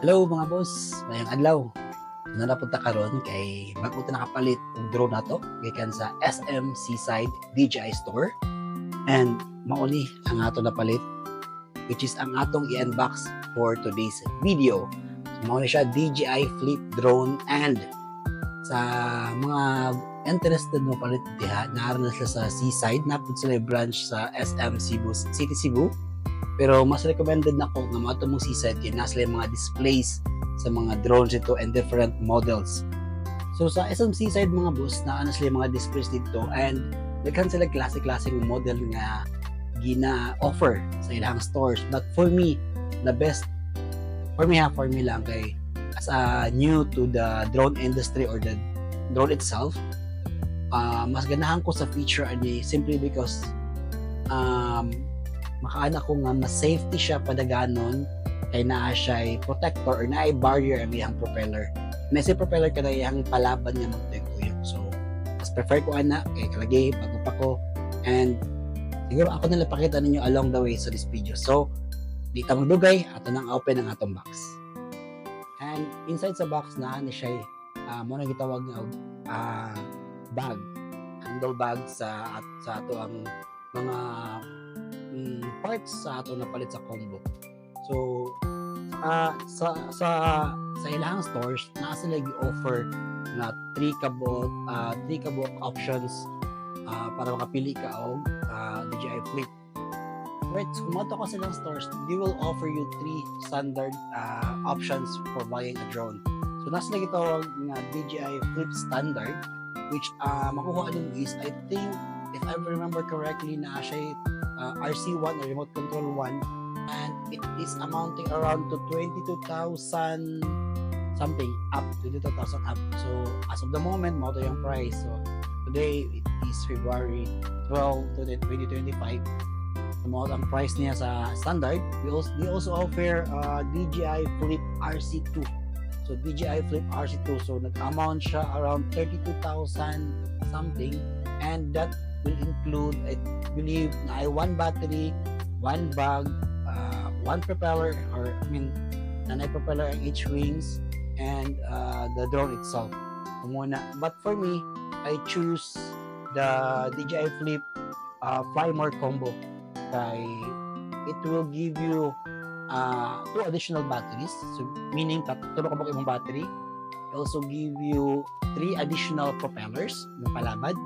Hello mga boss, mayang adlaw. Na napunta karon kay bago ta nakapalit og drone nato gikan sa SM Seaside DJI Store. And mauni ang ato napalit which is ang atong i-unbox for today's video. So mauni siya DJI Flip Drone, and sa mga interested mo palit diha, naara na sila sa Seaside, napud sila branch sa SM Cebu, City Cebu. Pero mas recommended na ko nga mato mong Seaside kay nasa sila mga displays sa mga drones ito and different models. So sa SM Seaside mga boss, naa na sila mga displays dito, and daghan sila klase-klase ng model nga gina-offer sa ilang stores. But for me, the best for me lang kay as a new to the drone industry or the drone itself, mas ganahan ko sa feature ani simply because makaana ko nga mas safety siya padaganon kay naa siya protector or naa barrier ang iyang propeller. May si propeller ka na iyang palaban niya magtuyok. So mas prefer ko ana kay kalagi bago pa ko, and siguro ako na lang pakita ninyo along the way sa this video. So di ta magdugay, ato nang open ang atong box. And inside sa box naa ni siya mo na gitawag nga bag, handle bag sa ato ang mga parts sa ato napalit sa combo. So sa ilang stores na sila gi-offer na 3 kabot options para makapili ka og DJI Flip. Right, so kumato ka sa ilang stores, they will offer you 3 standard options for buying a drone. So nasa lagi tawag nga DJI Flip Standard, which makuha nyo is, I think if I remember correctly, na siya RC1 or remote control 1, and it is amounting around to 22,000 something up, 22,000 up. So as of the moment, mo to yung price. So today it is February 12 to 2025. So mo ang price niya sa standard. They also offer DJI Flip RC2. So DJI Flip RC2, so nag-amount siya around 32,000 something, and that will include, I believe, na 1 battery, 1 bag, 1 propeller, or nanay propeller ang each wings, and the drone itself. But for me, I choose the DJI Flip Fly More combo. Kay it will give you 2 additional batteries, so meaning tulo ka imong battery. It also give you 3 additional propellers ng palabad,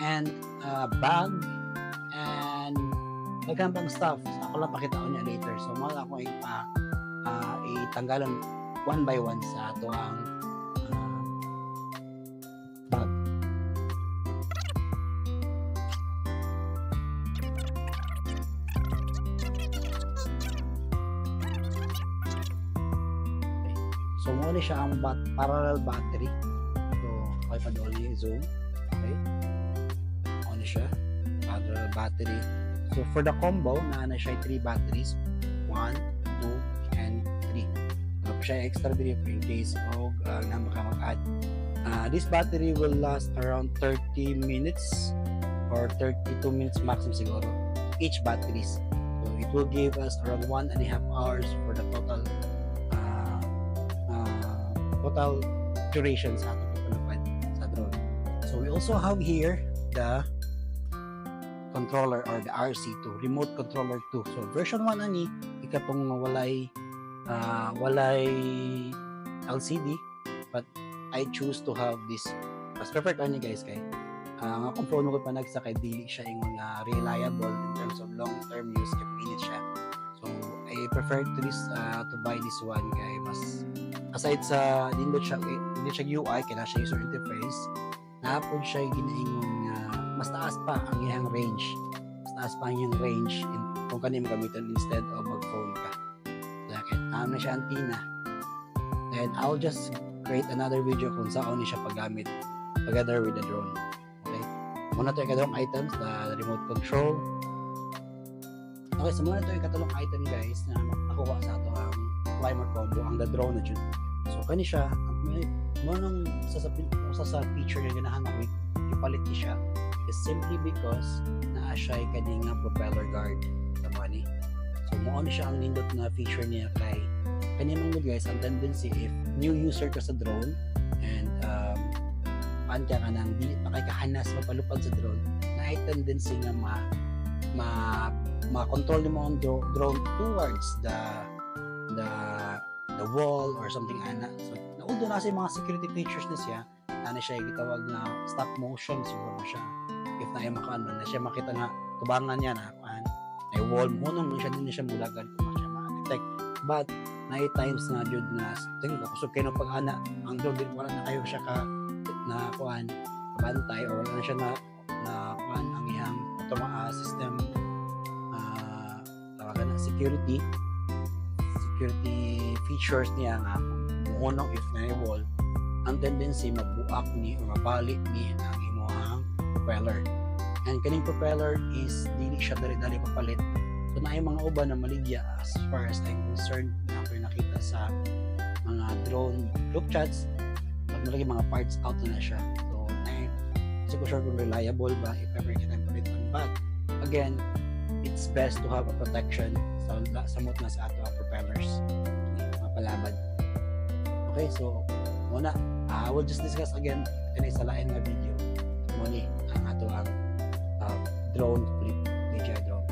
and bag, and nagkan pang stuff. So, ako lang pakita ko niya later. So mga ako itanggalan one by one sa ato ang bag. So muna siya ang parallel battery. So okay pa doon yung zoom. Okay, ano siya, parallel battery. So for the combo, na siya 3 batteries, 1, 2, and 3. Ano pa siya extra brief in case of na makamag-add. This battery will last around 30 minutes or 32 minutes maximum siguro each batteries. So it will give us around 1.5 hours for the total duration sa ating pagpalupad sa drone. So we also have here the controller or the RC2, remote controller 2. So version 1 ani ikatong walay LCD, but I choose to have this. Mas prefer ko ni guys kay nga kung phone ko pa nagsakay dili siya ingon reliable in terms of long term use kay minute siya. So I prefer to buy this one kay mas aside sa hindi siya UI kaya siya user interface, napod siya ginaingon mas taas pa ang iyang range. Kung kanimo gamitin instead of mag-phone ka. Kaya na siya antenna. And I'll just create another video kung saan ni siya paggamit together with the drone. Okay? Muna ito yung katalong items, the remote control. Okay, so muna ito yung katalong item guys na nakuha sa ito ang Flymer combo, ang the drone na dyan. So kani siya, nung sa feature niya ganahan ako ipalit niya siya is simply because naa siya kaning propeller guard sa money. So mo siya ang nindot na feature niya kay kanimang good guys, ang tendency if new user ka sa drone and paan ka nang di pa kay kahanas mapalupad sa drone, na ay tendency nga ma-control mo ang drone towards the wall or something ana. So naudo na sa mga security features na siya, ana siya gitawag na stop motion siguro siya. If na ay makaano na siya makita nga tubangan niya na kuan ay wall mo nung siya din siya bulagan kung siya ma-detect. But na times na jud na tingin ko kusog kay no pag-ana ang drone din wala na kayo siya ka na kuan bantay or wala na siya na kuan ang iyang system tawagan na security features niya nga unang if na wall ang tendency mabuak ni o mabalik ni ang imong propeller. And kaning propeller is dili siya dali papalit. So na ay mga uban na maligya as far as I'm concerned na ako nakita sa mga drone group chats, pag nalagay mga parts out na siya. So na so ko sure kung reliable ba if ever can palit on. But again, it's best to have a protection sa samot na sa ato ang propellers mapalabad. Okay, so muna I will just discuss again in sa lain nga video muni ang ato ang drone flip DJI drone.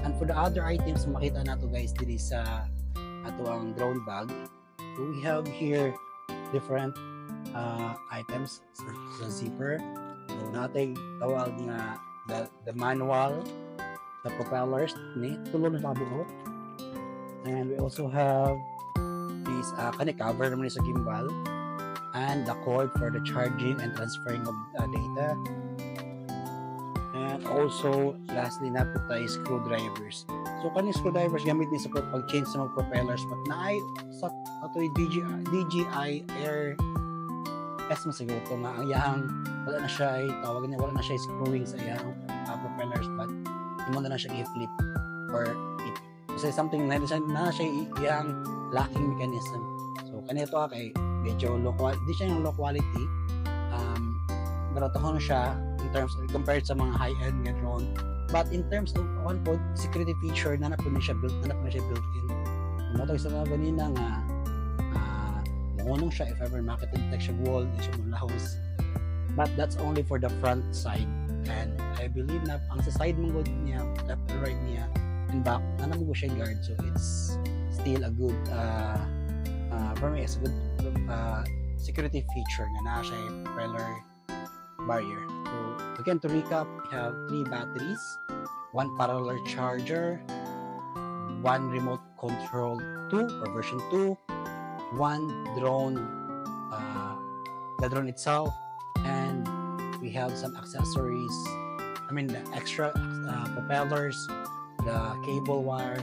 And for the other items na makita nato guys diri sa ato ang drone bag, so we have here different items sa zipper. So natin tawag nga the manual, the propellers ni tulo na mabuo. And we also have this cover naman sa gimbal and the cord for the charging and transferring of data. And also lastly na po tayo screwdrivers. So kaning screwdrivers gamit ni sa pag-change sa mga propellers, but naay sa atoy DJI Air S mo siguro ito nga ang iyang wala na siya tawag niya wala na siya screwing sa iyang propellers, but imo na siya i-flip or say something na siya iyang locking mechanism. So kanito kay medyo low quality, di siya yung low quality, pero tohon siya in terms of compared sa mga high-end nga drone. But in terms of one point security feature na po niya built-in. Mo sa mga ganina nga maunong siya if ever makita-detect siya wall, di siya mulahos. But that's only for the front side. And I believe na ang sa side mong niya, left and right niya, and back, na mo siya guard. So it's still a good for me, it's a good security feature nga na siya propeller barrier. So again, to recap, we have 3 batteries, 1 parallel charger, 1 remote control 2 or version 2, 1 drone, the drone itself, and we have some accessories, the extra propellers, the cable wire,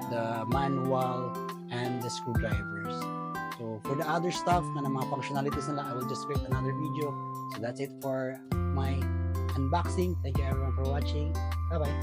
the manual, and the screwdrivers. So for the other stuff na mga functionalities nila, I will just create another video. So that's it for my unboxing. Thank you everyone for watching. Bye bye.